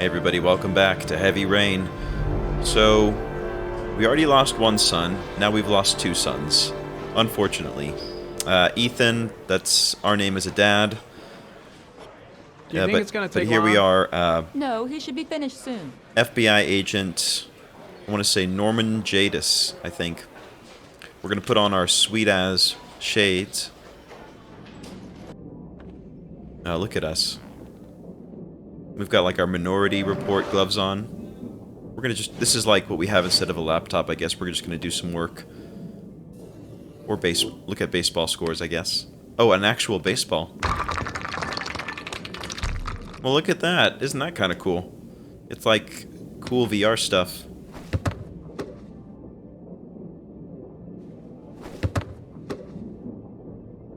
Hey everybody, welcome back to Heavy Rain. So, we already lost one son, now we've lost two sons, unfortunately. Ethan, that's our name as a dad. Do you think it's going to take But here long? we are, No, he should be finished soon. FBI agent, I want to say Norman Jadis, I think. We're going to put on our sweet-as shades. Oh, look at us. We've got like our Minority Report gloves on. We're gonna just, this is like what we have instead of a laptop, I guess. We're just gonna do some work. Or look at baseball scores, I guess. Oh, an actual baseball. Well, look at that. Isn't that kind of cool? It's like cool VR stuff.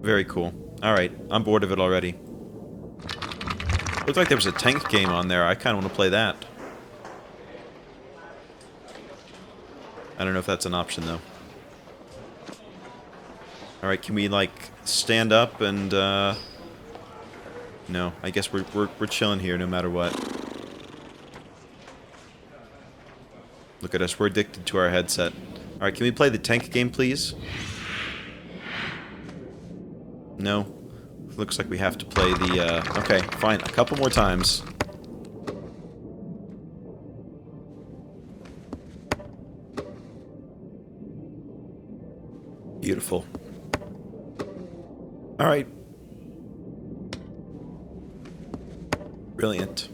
Very cool. Alright, I'm bored of it already. Looked like there was a tank game on there. I kind of want to play that. I don't know if that's an option, though. Alright, can we, like, stand up and, No, I guess we're chilling here no matter what. Look at us, we're addicted to our headset. Alright, can we play the tank game, please? No? Looks like we have to play the, okay, fine, a couple more times. Beautiful. Alright. Brilliant.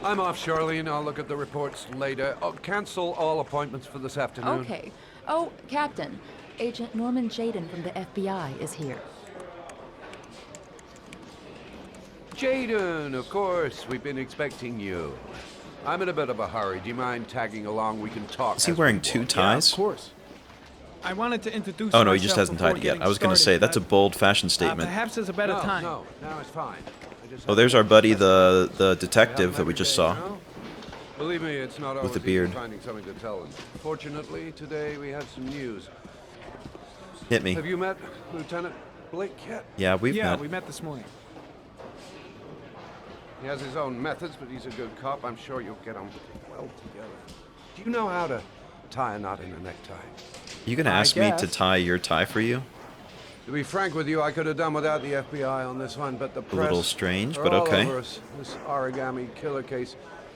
I'm off, Charlene. I'll look at the reports later. Oh, cancel all appointments for this afternoon. Okay. Oh, Captain. Agent Norman Jaden from the FBI is here. Jaden, of course. We've been expecting you. I'm in a bit of a hurry. Do you mind tagging along? We can talk. Is he as wearing we two walk. ties? Of course. I wanted to introduce Oh no, he just myself hasn't before tied it yet. getting I was gonna say, started, that's a but, bold fashion statement. perhaps there's a better time. No, it's fine. Oh, there's our buddy, the detective that we just saw. Believe me, it's not always the easy beard. finding something to tell them. Fortunately, today we have some news. Hit me. Have you met Lieutenant Blake yet? Yeah, we've Yeah, met. we met this morning. He has his own methods, but he's a good cop. I'm sure you'll get on well together. Do you know how to tie a knot in a necktie? You gonna I ask me to guess. tie your tie for you? To be frank with you, I could have done without the FBI on this one, but the press... little strange, are but all okay. over us. This Origami Killer case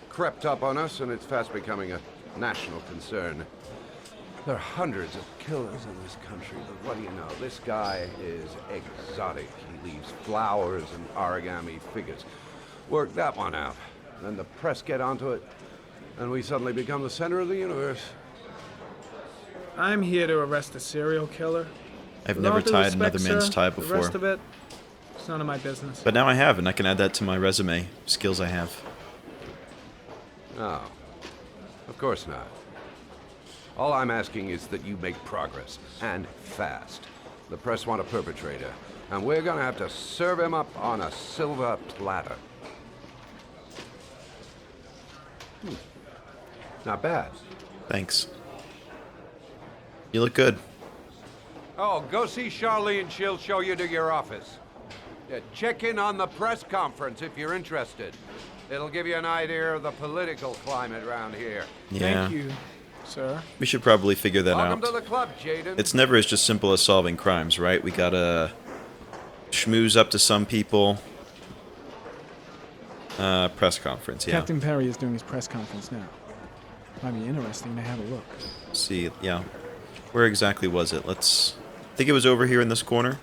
crept up on us, and it's fast becoming a national concern. There are hundreds of killers in this country, but what do you know? This guy is exotic. He leaves flowers and origami figures. Work that one out. Then the press get onto it, and we suddenly become the center of the universe. I'm here to arrest a serial killer. I've With never all due tied respect, another man's sir, tie The before. rest of it, it's none of my business. But now I have, and I can add that to my resume. Skills I have. No, of course not. All I'm asking is that you make progress, and fast. The press want a perpetrator, and we're gonna have to serve him up on a silver platter. Not bad. Thanks. You look good. Oh, go see Charlene. She'll show you to your office. Check in on the press conference if you're interested. It'll give you an idea of the political climate around here. Yeah. Thank you, sir. We should probably figure that Welcome out. to the club, Jaden. It's never as just simple as solving crimes, right? We gotta schmooze up to some people. Press conference, yeah. Captain Perry is doing his press conference now. Might be interesting to have a look. See, yeah. Where exactly was it? I think it was over here in this corner.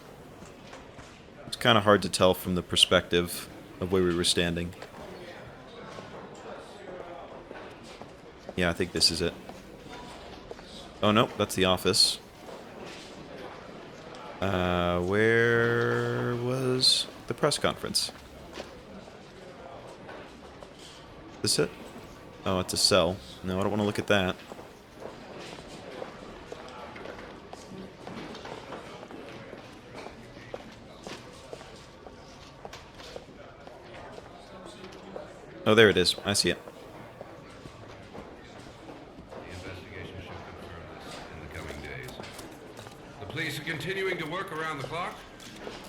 It's kind of hard to tell from the perspective of where we were standing. Yeah, I think this is it. Oh, no, that's the office. Where was the press conference? This it? Oh, it's a cell. No, I don't want to look at that. Oh, there it is. I see it. The investigation should confirm this in the coming days. The police are continuing to work around the clock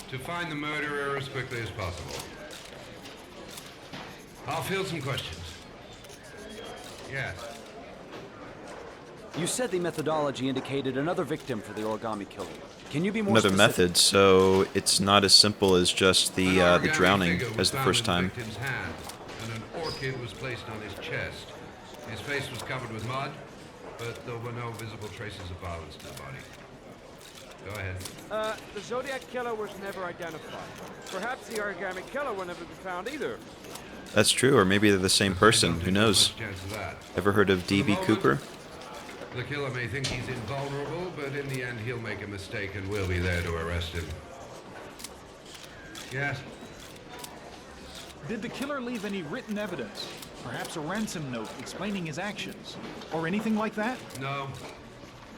to find the murderer as quickly as possible. I'll field some questions. Yes. You said the methodology indicated another victim for the Origami Killer. Can you be more Another specific? method, so it's not as simple as just the Origami drowning figure as was the found first in time. The victim's hand, and an orchid was placed on his chest. His face was covered with mud, but there were no visible traces of violence to the body. Go ahead. The Zodiac Killer was never identified. Perhaps the Origami Killer will never be found either. That's true, or maybe they're the same person. Who knows? Much chance of that. Ever heard of D.B. Cooper? The killer may think he's invulnerable, but in the end he'll make a mistake and we'll be there to arrest him. Yes? Did the killer leave any written evidence? Perhaps a ransom note explaining his actions? Or anything like that? No.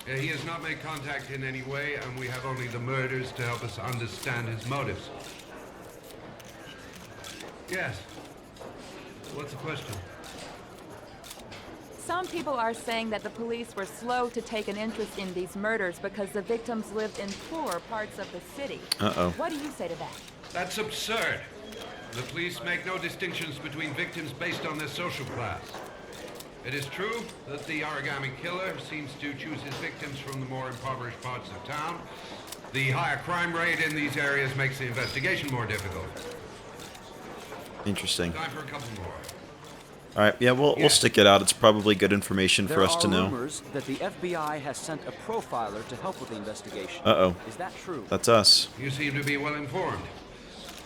He has not made contact in any way, and we have only the murders to help us understand his motives. Yes. What's the question? Some people are saying that the police were slow to take an interest in these murders because the victims lived in poorer parts of the city. Uh-oh. What do you say to that? That's absurd. The police make no distinctions between victims based on their social class. It is true that the Origami Killer seems to choose his victims from the more impoverished parts of town. The higher crime rate in these areas makes the investigation more difficult. Interesting. Time for a couple more. All right, yeah, we'll stick it out. It's probably good information for us to know. There are rumors that the FBI has sent a profiler to help with the investigation. Uh-oh. Is that true? That's us. You seem to be well informed.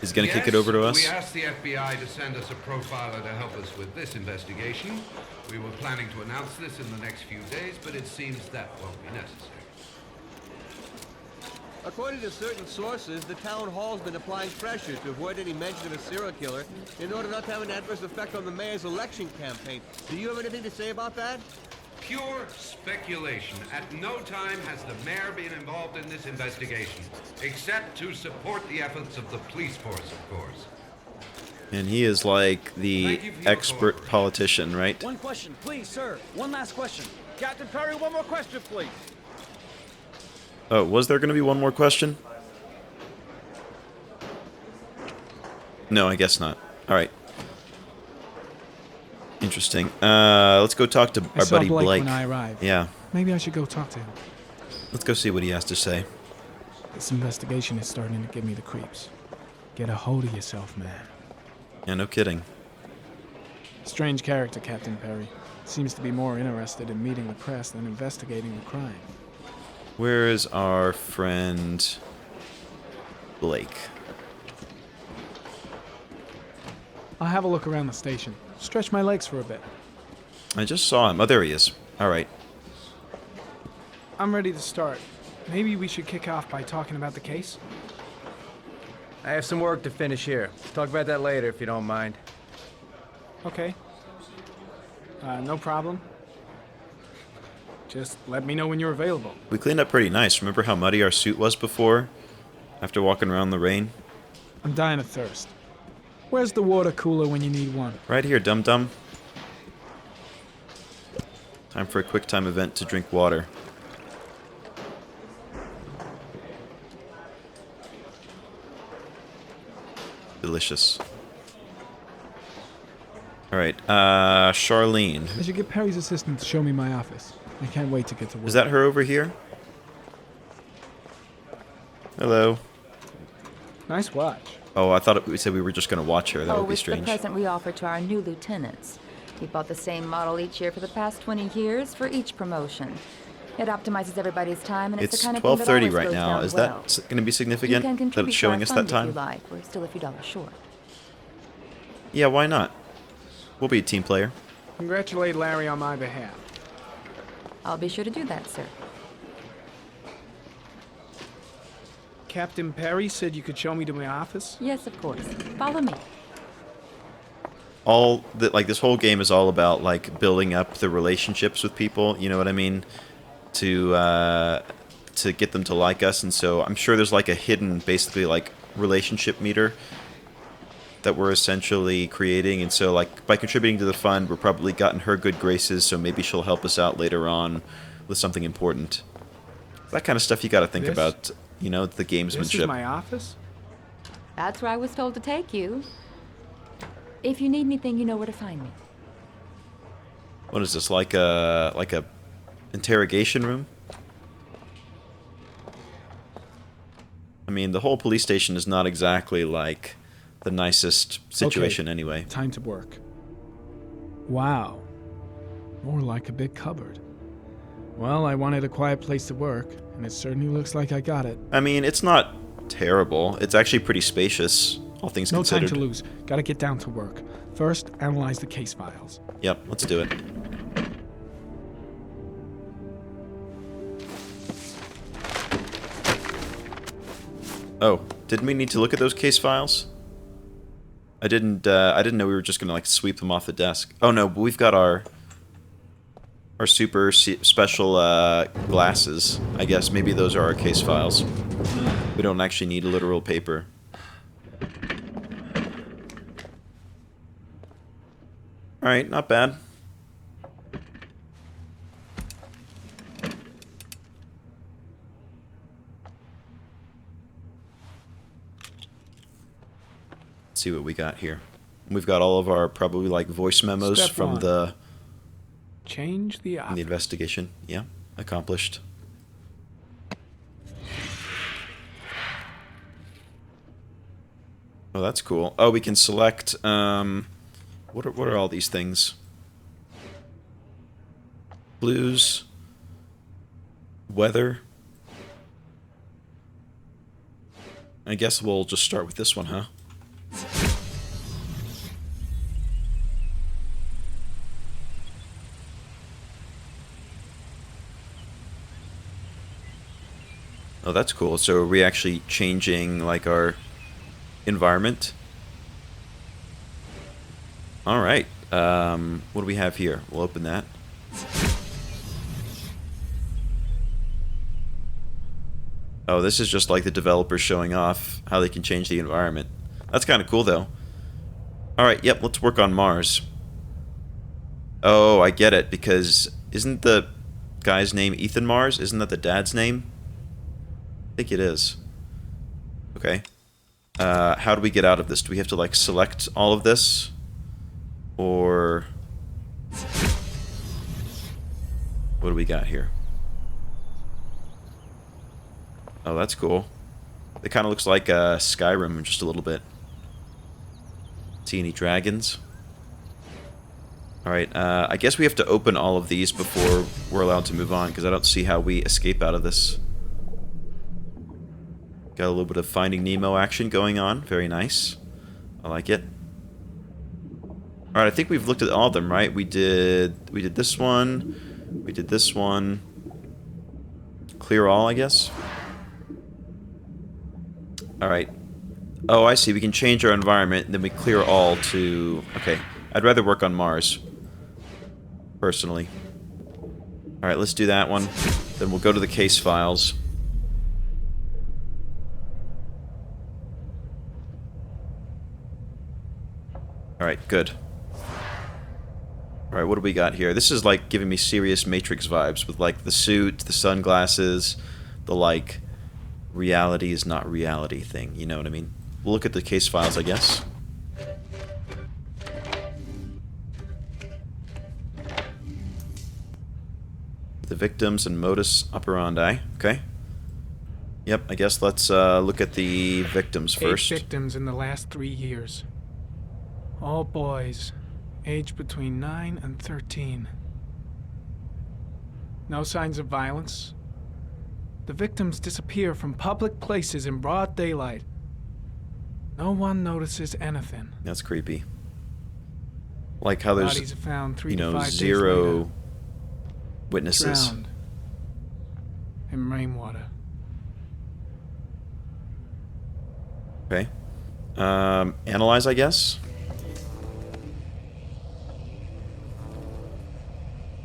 He's gonna kick it over to us? We asked the FBI to send us a profiler to help us with this investigation. We were planning to announce this in the next few days, but it seems that won't be necessary. According to certain sources, the town hall's been applying pressure to avoid any mention of a serial killer in order not to have an adverse effect on the mayor's election campaign. Do you have anything to say about that? Pure speculation. At no time has the mayor been involved in this investigation, except to support the efforts of the police force, of course. And he is like the Thank you for your expert cooperation. politician, right? One question, please, sir. One last question. Captain Perry, one more question, please. Oh, was there going to be one more question? No, I guess not. All right. Interesting. Let's go talk to I our saw buddy Blake Blake. when I arrived. Yeah, Maybe I should go talk to him. let's go see what he has to say. This investigation is starting to give me the creeps. Get a hold of yourself, man. Yeah, no kidding. Strange character, Captain Perry. Seems to be more interested in meeting the press than investigating the crime. Where is our friend Blake? I'll have a look around the station. Stretch my legs for a bit. I just saw him. Oh, there he is. All right. I'm ready to start. Maybe we should kick off by talking about the case? I have some work to finish here. Talk about that later if you don't mind. Okay. No problem. Just let me know when you're available. We cleaned up pretty nice. Remember how muddy our suit was before? After walking around the rain? I'm dying of thirst. Where's the water cooler when you need one? Right here, dum-dum. Time for a quick time event to drink water. Delicious. Alright, Charlene. I should get Perry's assistant to show me my office. I can't wait to get to work. Is that her over here? Hello. Nice watch. Oh, I thought we said we were just going to watch her. That would be it's the strange. present we offer to our new lieutenants. We bought the same model each year for the past 20 years for each promotion. It optimizes everybody's time, and it's It's the kind of thing that 12:30 always right goes now. down Is well. that going to be You significant can that contribute it's to our showing us fund that time? if you like. We're still a few dollars short. Yeah, why not? We'll be a team player. Congratulate Larry on my behalf. I'll be sure to do that, sir. Captain Perry said you could show me to my office? Yes, of course. Follow me. This whole game is all about like building up the relationships with people. You know what I mean? To get them to like us, and so I'm sure there's like a hidden, basically like relationship meter that we're essentially creating, and so like by contributing to the fund, we're probably gotten her good graces, so maybe she'll help us out later on with something important. That kind of stuff you got to think This? about, you know, the This is gamesmanship. my office? That's where I was told to take you. If you need anything, you know where to find me. What is this, like a interrogation room? I mean, the whole police station is not exactly like the nicest situation Okay, anyway. Time to work. Wow. More like a big cupboard. Well, I wanted a quiet place to work, and it certainly looks like I got it. I mean, it's not terrible. It's actually pretty spacious, all things No considered. time to lose. Gotta get down to work. First, analyze the case files. Yep, let's do it. Oh, didn't we need to look at those case files? I didn't know we were just gonna like sweep them off the desk. Oh no, but we've got our super special glasses. I guess maybe those are our case files. We don't actually need literal paper. Alright, not bad. Let's see what we got here. We've got all of our probably like voice memos Step from one. the Change the option. investigation. Yeah, accomplished. Oh, that's cool. Oh, we can select. What are all these things? Blues. Weather. I guess we'll just start with this one, huh? Oh, that's cool. So are we actually changing, like, our environment? Alright. What do we have here? We'll open that. Oh, this is just like the developers showing off how they can change the environment. That's kind of cool, though. Alright, yep, let's work on Mars. Oh, I get it, because isn't the guy's name Ethan Mars? Isn't that the dad's name? I think it is. Okay. How do we get out of this? Do we have to, like, select all of this? Or... what do we got here? Oh, that's cool. It kind of looks like Skyrim just a little bit. See any dragons? Alright, I guess we have to open all of these before we're allowed to move on, because I don't see how we escape out of this. Got a little bit of Finding Nemo action going on. Very nice. I like it. Alright, I think we've looked at all of them, right? We did this one. We did this one. Clear all, I guess. Alright. Oh, I see. We can change our environment, and then we clear all to... okay. I'd rather work on Mars. Personally. Alright, let's do that one. Then we'll go to the case files. Alright, good. Alright, what do we got here? This is like giving me serious Matrix vibes with like the suit, the sunglasses, the like reality is not reality thing, you know what I mean? We'll look at the case files, I guess. The victims and modus operandi, okay. Yep, I guess let's look at the victims first. 8 victims in the last 3 years. All boys, aged between 9 and 13. No signs of violence. The victims disappear from public places in broad daylight. No one notices anything. That's creepy. Like how there's, Bodies are found 3 you to know, 5 days zero later, witnesses. drowned in rainwater. Okay. Analyze, I guess.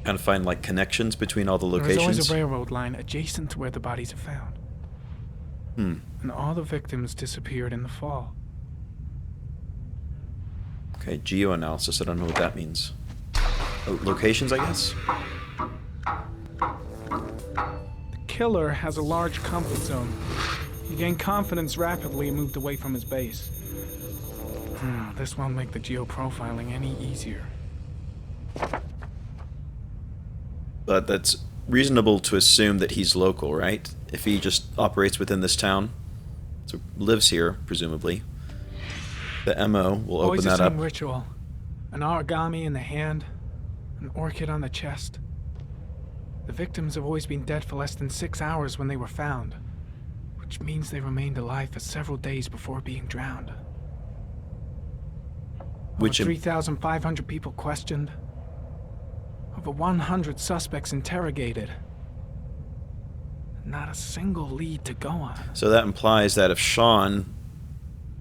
Kind of find like connections between all the There is locations. always a railroad line adjacent to where the bodies are found. And all the victims disappeared in the fall. Okay, Geo-Analysis. I don't know what that means. Oh, locations, I guess? The killer has a large comfort zone. He gained confidence rapidly and moved away from his base. This won't make the geo-profiling any easier. But that's reasonable to assume that he's local, right? If he just operates within this town, so lives here, presumably. The MO will Always open the that up. same ritual. An origami in the hand, an orchid on the chest. The victims have always been dead for less than 6 hours when they were found, which means they remained alive for several days before being drowned. Which Over 3,500 people questioned. Over 100 suspects interrogated. Not a single lead to go on. So that implies that if Sean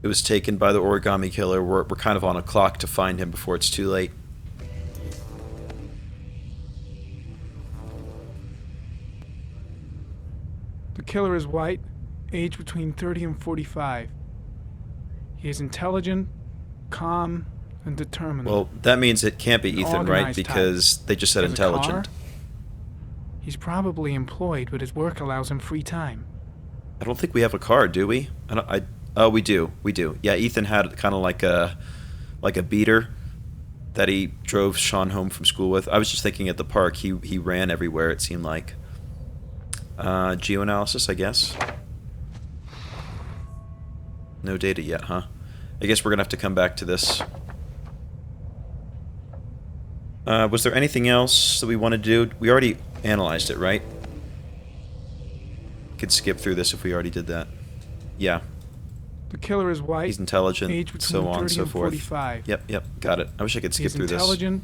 it was taken by the Origami Killer, we're kind of on a clock to find him before it's too late. The killer is white, aged between 30 and 45. He is intelligent, calm, and determined. Well, that means it can't be Ethan, right? Organized type. because they just said Has a car. intelligent. He's probably employed, but his work allows him free time. I don't think we have a car, do we? Oh, we do. We do. Yeah, Ethan had kind of like a beater that he drove Sean home from school with. I was just thinking at the park, he ran everywhere, it seemed like. Geo-Analysis, I guess. No data yet, huh? I guess we're gonna have to come back to this. Was there anything else that we want to do? We already analyzed it, right? Could skip through this if we already did that. Yeah. The killer is white. He's intelligent, aged between so on 30 and so and forth. 45. Yep, got it. I wish I could skip He's through this. intelligent,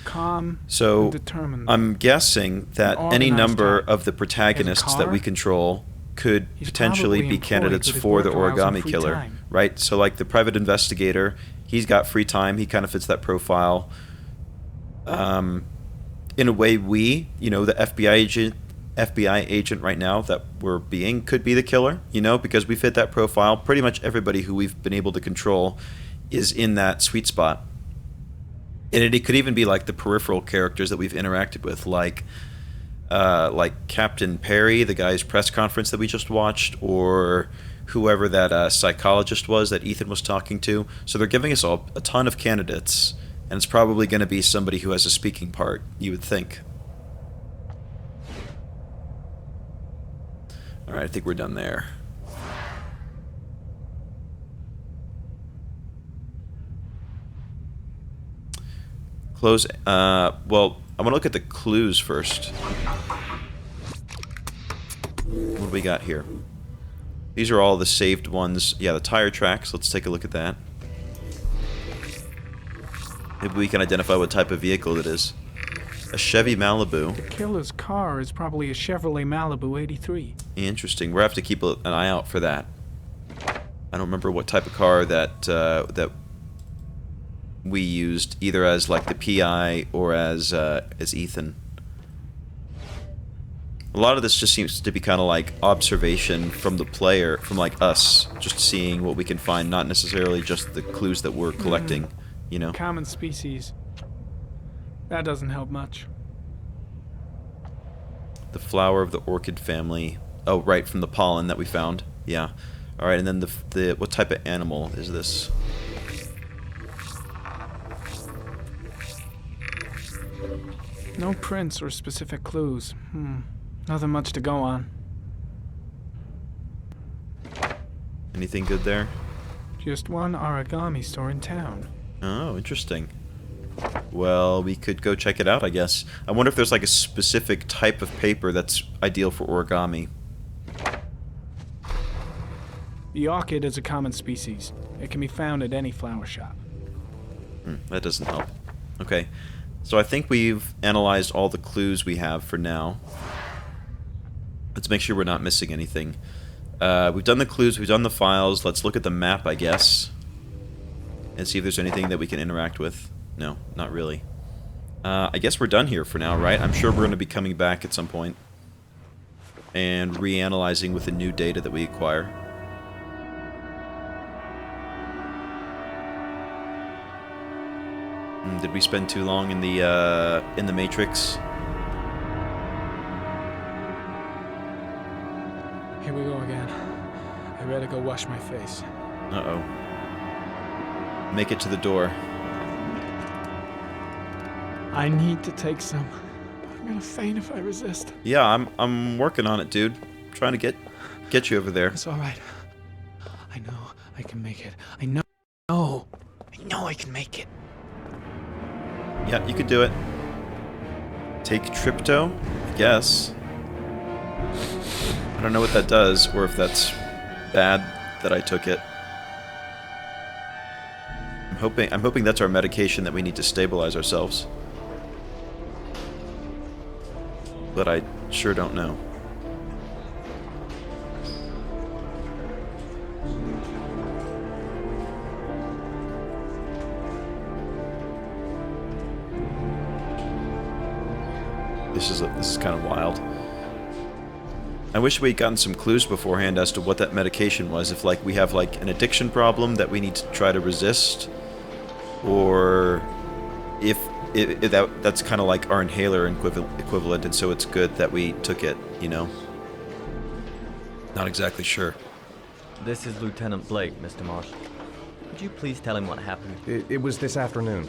calm, So, and determined. I'm guessing that any organized number type. of the protagonists that we car. control could He's potentially probably be employed, candidates but his for the work allows him Origami free Killer, time. right? So, like the private investigator, he's got free time. He kind of fits that profile. In a way, the FBI agent right now that we're being could be the killer, because we fit that profile. Pretty much everybody who we've been able to control is in that sweet spot. And it could even be like the peripheral characters that we've interacted with, like Captain Perry, the guy's press conference that we just watched, or whoever that psychologist was that Ethan was talking to. So they're giving us a ton of candidates, and it's probably going to be somebody who has a speaking part, you would think. Alright, I think we're done there. Close. Well, I'm gonna look at the clues first. What do we got here? These are all the saved ones. Yeah, the tire tracks. Let's take a look at that. Maybe we can identify what type of vehicle it is. A Chevy Malibu. The killer's car is probably a Chevrolet Malibu 83. Interesting. We'll have to keep an eye out for that. I don't remember what type of car that we used, either as like the PI or as Ethan. A lot of this just seems to be kind of like observation from the player, from like us, just seeing what we can find, not necessarily just the clues that we're collecting, Common species. That doesn't help much. The flower of the orchid family. Oh, right, from the pollen that we found. Yeah. All right, and then the what type of animal is this? No prints or specific clues. Nothing much to go on. Anything good there? Just one origami store in town. Oh, interesting. Well, we could go check it out, I guess. I wonder if there's like a specific type of paper that's ideal for origami. The orchid is a common species. It can be found at any flower shop. That doesn't help. Okay, so I think we've analyzed all the clues we have for now. Let's make sure we're not missing anything. We've done the clues, we've done the files. Let's look at the map, I guess, and see if there's anything that we can interact with. No, not really. I guess we're done here for now, right? I'm sure we're going to be coming back at some point and reanalyzing with the new data that we acquire. Did we spend too long in the Matrix? Here we go again. I better go wash my face. Uh-oh. Make it to the door. I need to take some. I'm gonna faint if I resist. Yeah, I'm working on it, dude. Trying to get you over there. It's all right. I know I can make it. I know I can make it. Yeah, you can do it. Take Trypto, I guess. I don't know what that does, or if that's bad that I took it. I'm hoping that's our medication that we need to stabilize ourselves. But I sure don't know. This is kind of wild. I wish we'd gotten some clues beforehand as to what that medication was. If like we have like an addiction problem that we need to try to resist, or if that's kind of like our inhaler equivalent, and so it's good that we took it. You know. Not exactly sure. This is Lieutenant Blake, Mr. Marsh. Could you please tell him what happened? It was this afternoon.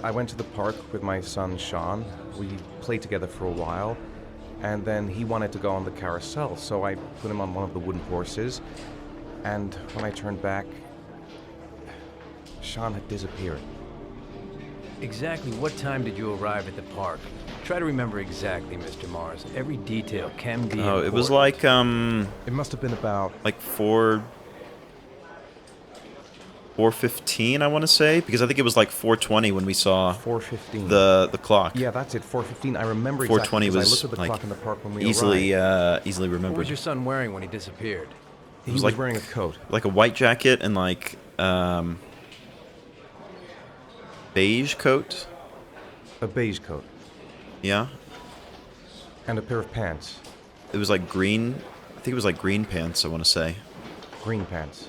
I went to the park with my son, Sean. We played together for a while, and then he wanted to go on the carousel, so I put him on one of the wooden horses, and when I turned back, Sean had disappeared. Exactly what time did you arrive at the park? Try to remember exactly, Mr. Mars. Every detail can be important. It was like, It must have been about... like 4:15, I want to say, because I think it was like 4:20 when we saw 4:15. the clock. Yeah, that's it, 4:15. I remember exactly 4:20 because I was looked at the like clock in the park when we easily arrived. easily remembered. What was your son wearing when he disappeared? He was like- wearing a coat. Like a white jacket and like beige coat. A beige coat. Yeah, And a pair of pants. it was like green. I think it was like green pants, I want to say. Green pants.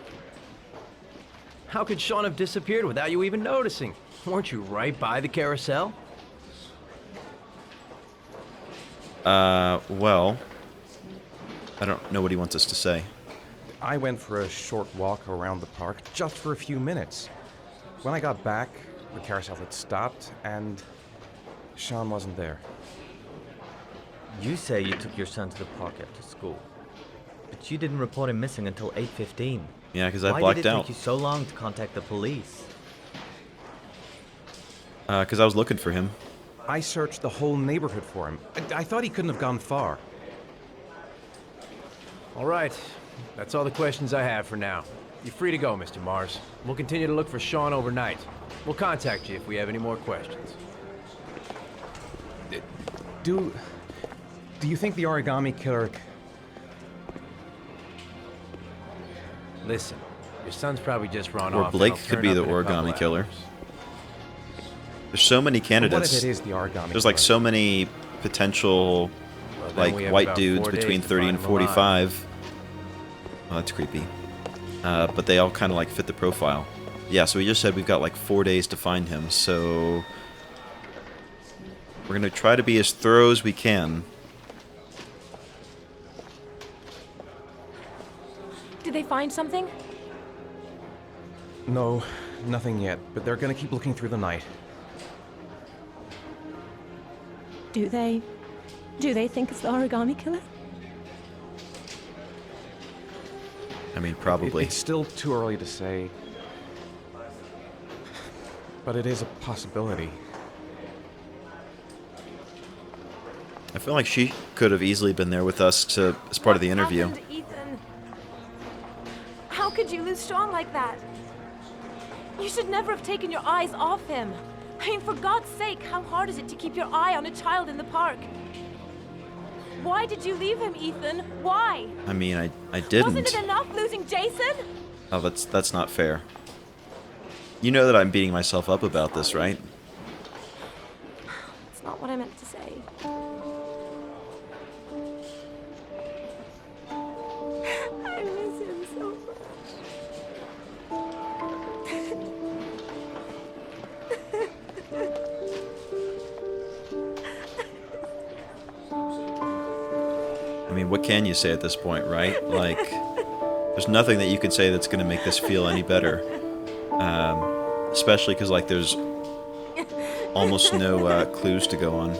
How could Sean have disappeared without you even noticing? Weren't you right by the carousel? Well, I don't know what he wants us to say. I went for a short walk around the park, just for a few minutes. When I got back, the carousel had stopped, and Sean wasn't there. You say you took your son to the park after school, but you didn't report him missing until 8:15. Yeah, because I Why blacked did it out. take you so long to contact the police? Because I was looking for him. I searched the whole neighborhood for him. I thought he couldn't have gone far. All right. That's all the questions I have for now. You're free to go, Mr. Mars. We'll continue to look for Sean overnight. We'll contact you if we have any more questions. Do you think the Origami Killer... Listen, your son's probably just run Or off. and Blake he'll could turn be up the in a couple Origami Killer. hours. There's so many What candidates. if it is the Origami There's like Killer? so many potential Well, then like we have white about dudes 4 days between to 30 and find him alive. 45. Oh, that's creepy. But they all kind of like fit the profile. Yeah, so we just said we've got like 4 days to find him, so we're gonna try to be as thorough as we can. Did they find something? No, nothing yet, but they're gonna keep looking through the night. Do they think it's the Origami Killer? I mean, probably. It's still too early to say, but it is a possibility. I feel like she could have easily been there with us as part of the interview. What happened, Ethan? How could you lose Sean like that? You should never have taken your eyes off him. I mean, for God's sake, how hard is it to keep your eye on a child in the park? Why did you leave him, Ethan? Why? I mean, I didn't. Wasn't it enough losing Jason? Oh, that's not fair. You know that I'm beating myself up about this, right? That's not what I meant to say. I miss him so much. I mean, what can you say at this point, right? Like, there's nothing that you can say that's going to make this feel any better. Especially because, like, there's almost no clues to go on.